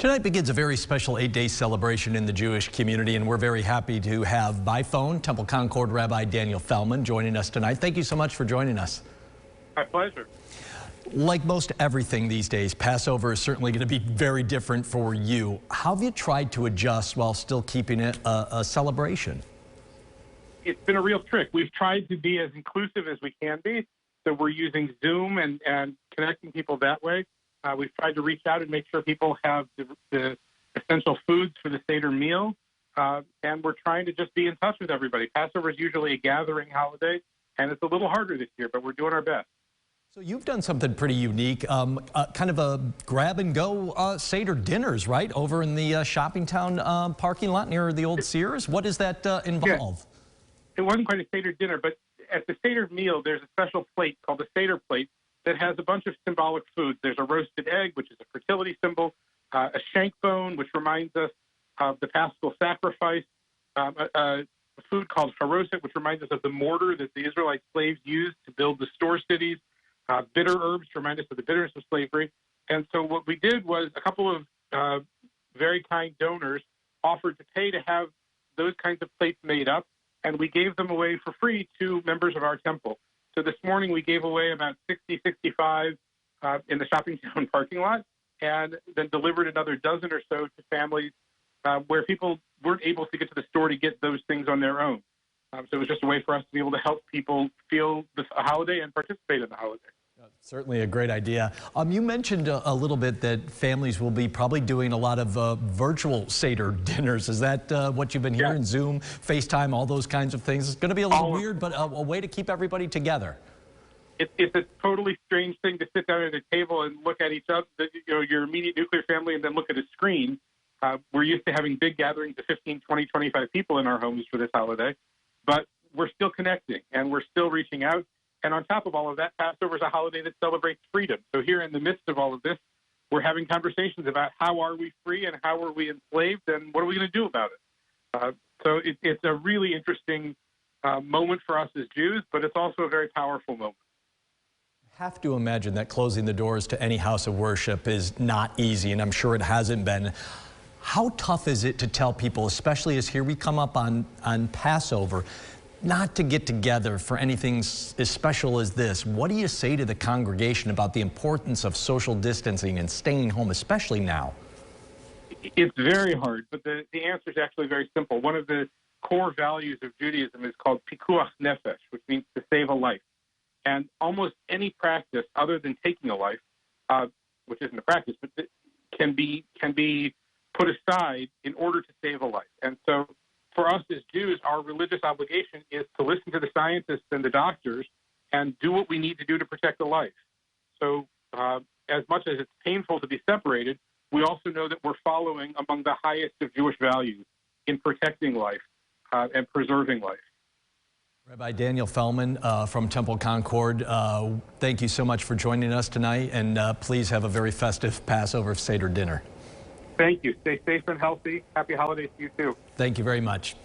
Tonight begins a very special 8-day celebration in the Jewish community, and we're very happy to have by phone Temple Concord Rabbi Daniel Feldman joining us tonight. Thank you so much for joining us. My pleasure. Like most everything these days, Passover is certainly going to be very different for you. How have you tried to adjust while still keeping it a celebration? It's been a real trick. We've tried to be as inclusive as we can be, so we're using Zoom and connecting people that way. We've tried to reach out and make sure people have the essential foods for the Seder meal, and we're trying to just be in touch with everybody. Passover is usually a gathering holiday, and it's a little harder this year, but we're doing our best. So you've done something pretty unique, kind of a grab-and-go Seder dinners, right, over in the Shopping Town parking lot near the old Seders. What does that involve? Yeah. It wasn't quite a Seder dinner, but at the Seder meal, there's a special plate called the Seder Plate that has a bunch of symbolic foods. There's a roasted egg, which is a fertility symbol, a shank bone, which reminds us of the Paschal sacrifice, a food called haroset, which reminds us of the mortar that the Israelite slaves used to build the store cities, bitter herbs to remind us of the bitterness of slavery. And so what we did was a couple of very kind donors offered to pay to have those kinds of plates made up, and we gave them away for free to members of our temple. So this morning we gave away about 65 in the Shopping Town parking lot, and then delivered another dozen or so to families where people weren't able to get to the store to get those things on their own. So it was just a way for us to be able to help people feel the holiday and participate in the holiday. Certainly a great idea. You mentioned a little bit that families will be probably doing a lot of virtual Seder dinners. Is that what you've been hearing? Yeah. Zoom, FaceTime, all those kinds of things. It's going to be a little weird, but a way to keep everybody together. It's a totally strange thing to sit down at a table and look at each other, your immediate nuclear family, and then look at a screen. We're used to having big gatherings of 15, 20, 25 people in our homes for this holiday, but we're still connecting and we're still reaching out. And on top of all of that, Passover is a holiday that celebrates freedom. So here in the midst of all of this, we're having conversations about how are we free and how are we enslaved and what are we going to do about it. So it's a really interesting moment for us as Jews, but it's also a very powerful moment. I have to imagine that closing the doors to any house of worship is not easy, and I'm sure it hasn't been. How tough is it to tell people, especially as here we come up on Passover, not to get together for anything as special as this? What do you say to the congregation about the importance of social distancing and staying home, especially now? It's very hard, but the answer is actually very simple. One of the core values of Judaism is called pikuach nefesh, which means to save a life. And almost any practice other than taking a life, which isn't a practice, but can be put aside in order to save a life. And so for us as Jews, our religious obligation is to listen to the scientists and the doctors and do what we need to do to protect the life. So as much as it's painful to be separated, we also know that we're following among the highest of Jewish values in protecting life and preserving life. Rabbi Daniel Feldman from Temple Concord, thank you so much for joining us tonight, and please have a very festive Passover Seder dinner. Thank you. Stay safe and healthy. Happy holidays to you too. Thank you very much.